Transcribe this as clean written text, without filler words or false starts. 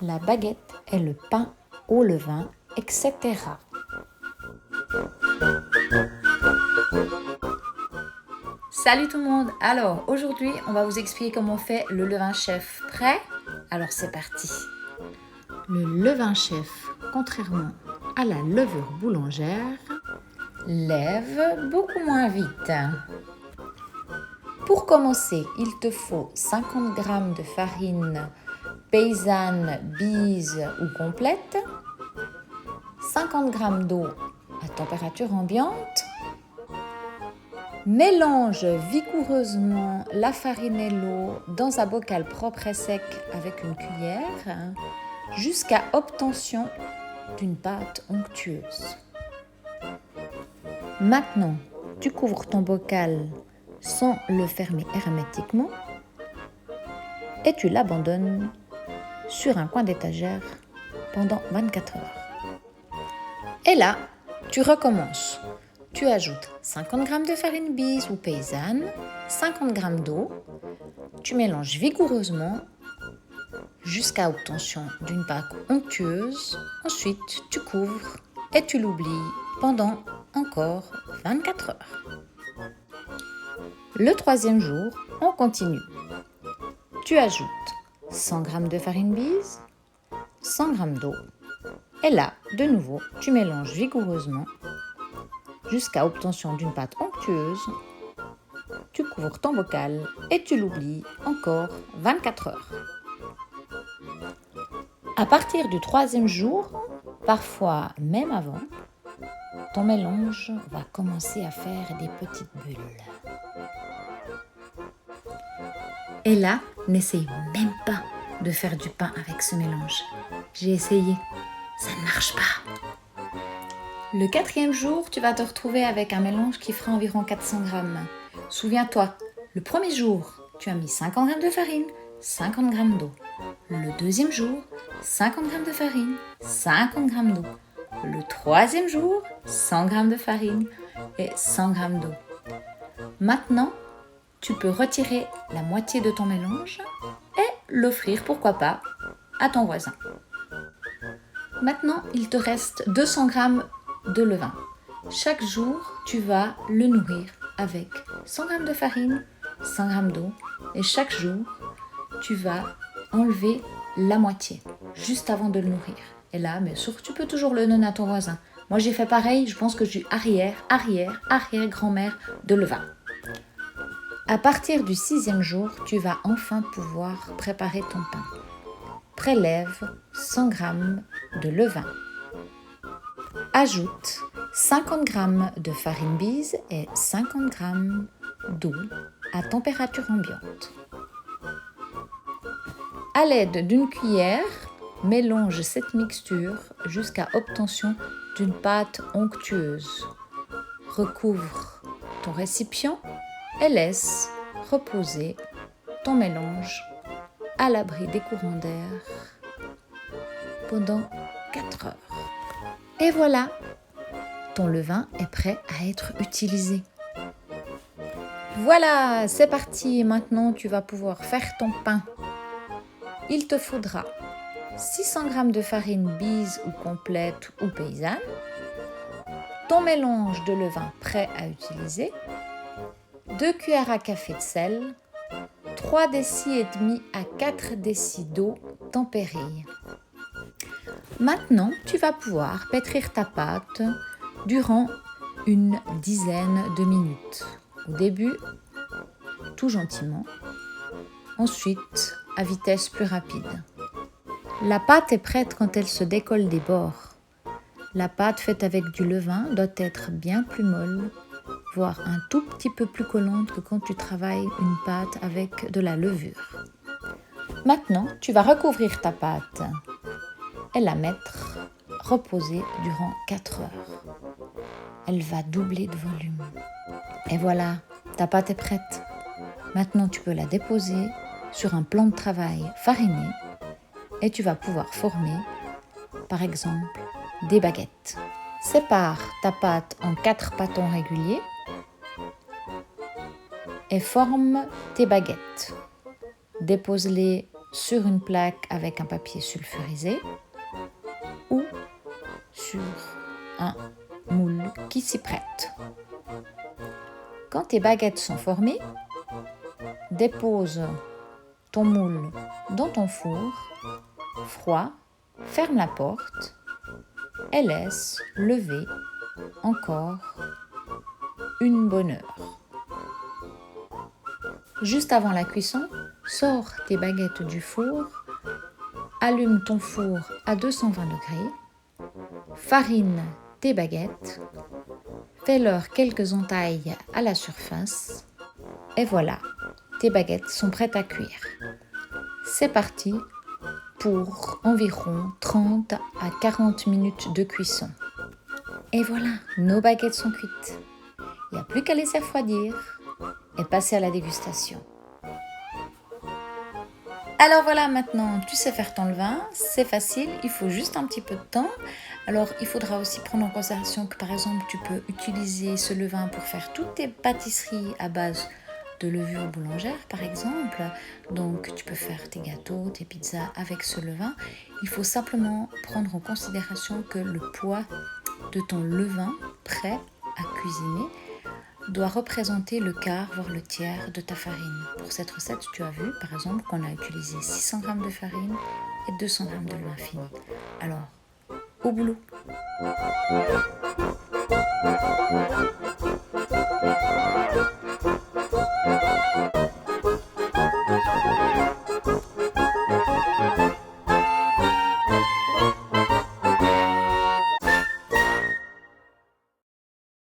La baguette est le pain au levain, etc. Salut tout le monde! Alors, aujourd'hui, on va vous expliquer comment on fait le levain chef. Prêt? Alors, c'est parti! Le levain chef, contrairement à la levure boulangère, lève beaucoup moins vite. Pour commencer, il te faut 50 g de farine paysanne, bise ou complète, 50 g d'eau à température ambiante. Mélange vigoureusement la farine et l'eau dans un bocal propre et sec avec une cuillère jusqu'à obtention d'une pâte onctueuse. Maintenant, tu couvres ton bocal sans le fermer hermétiquement et tu l'abandonnes sur un coin d'étagère pendant 24 heures. Et là, tu recommences. Tu ajoutes 50 g de farine bise ou paysanne, 50 g d'eau. Tu mélanges vigoureusement jusqu'à obtention d'une pâte onctueuse. Ensuite, tu couvres et tu l'oublies pendant encore 24 heures. Le troisième jour, on continue. Tu ajoutes 100 g de farine bise, 100 g d'eau. Et là, de nouveau, tu mélanges vigoureusement jusqu'à obtention d'une pâte onctueuse. Tu couvres ton bocal et tu l'oublies encore 24 heures. À partir du troisième jour, parfois même avant, ton mélange va commencer à faire des petites bulles. Et là, n'essaye même pas de faire du pain avec ce mélange. J'ai essayé, ça ne marche pas. Le quatrième jour, tu vas te retrouver avec un mélange qui fera environ 400 g. Souviens-toi, le premier jour, tu as mis 50 g de farine, 50 g d'eau. Le deuxième jour, 50 g de farine, 50 g d'eau. Le troisième jour, 100 g de farine et 100 g d'eau. Maintenant, tu peux retirer la moitié de ton mélange et l'offrir, pourquoi pas, à ton voisin. Maintenant, il te reste 200 g de levain. Chaque jour, tu vas le nourrir avec 100 g de farine, 100 g d'eau et chaque jour, tu vas enlever la moitié juste avant de le nourrir. Et là, bien sûr, tu peux toujours le donner à ton voisin. Moi, j'ai fait pareil, je pense que je suis arrière-grand-mère de levain. À partir du 6e jour, tu vas enfin pouvoir préparer ton pain. Prélève 100 g de levain. Ajoute 50 g de farine bise et 50 g d'eau à température ambiante. À l'aide d'une cuillère, mélange cette mixture jusqu'à obtention d'une pâte onctueuse. Recouvre ton récipient et laisse reposer ton mélange à l'abri des courants d'air pendant 4 heures. Et voilà, ton levain est prêt à être utilisé. Voilà, c'est parti. Maintenant, tu vas pouvoir faire ton pain. Il te faudra 600 g de farine bise ou complète ou paysanne, ton mélange de levain prêt à utiliser, 2 cuillères à café de sel, 3 décis et demi à 4 décis d'eau tempérée. Maintenant, tu vas pouvoir pétrir ta pâte durant une dizaine de minutes. Au début, tout gentiment. Ensuite, à vitesse plus rapide. La pâte est prête quand elle se décolle des bords. La pâte faite avec du levain doit être bien plus molle, voire un tout petit peu plus collante que quand tu travailles une pâte avec de la levure. Maintenant, tu vas recouvrir ta pâte et la mettre reposer durant 4 heures. Elle va doubler de volume. Et voilà, ta pâte est prête. Maintenant, tu peux la déposer sur un plan de travail fariné et tu vas pouvoir former, par exemple, des baguettes. Sépare ta pâte en 4 pâtons réguliers et forme tes baguettes. Dépose-les sur une plaque avec un papier sulfurisé ou sur un moule qui s'y prête. Quand tes baguettes sont formées, dépose ton moule dans ton four froid, ferme la porte et laisse lever encore une bonne heure. Juste avant la cuisson, sors tes baguettes du four, allume ton four à 220 degrés, farine tes baguettes, fais-leur quelques entailles à la surface et voilà, tes baguettes sont prêtes à cuire. C'est parti pour environ 30 à 40 minutes de cuisson. Et voilà, nos baguettes sont cuites. Il n'y a plus qu'à les refroidir et passer à la dégustation. Alors voilà, maintenant tu sais faire ton levain, c'est facile, il faut juste un petit peu de temps. Alors il faudra aussi prendre en considération que par exemple tu peux utiliser ce levain pour faire toutes tes pâtisseries à base de levure boulangère par exemple. Donc tu peux faire tes gâteaux, tes pizzas avec ce levain. Il faut simplement prendre en considération que le poids de ton levain prêt à cuisiner doit représenter le quart, voire le tiers de ta farine. Pour cette recette, tu as vu, par exemple, qu'on a utilisé 600 g de farine et 200 g de levain fini. Alors, au boulot!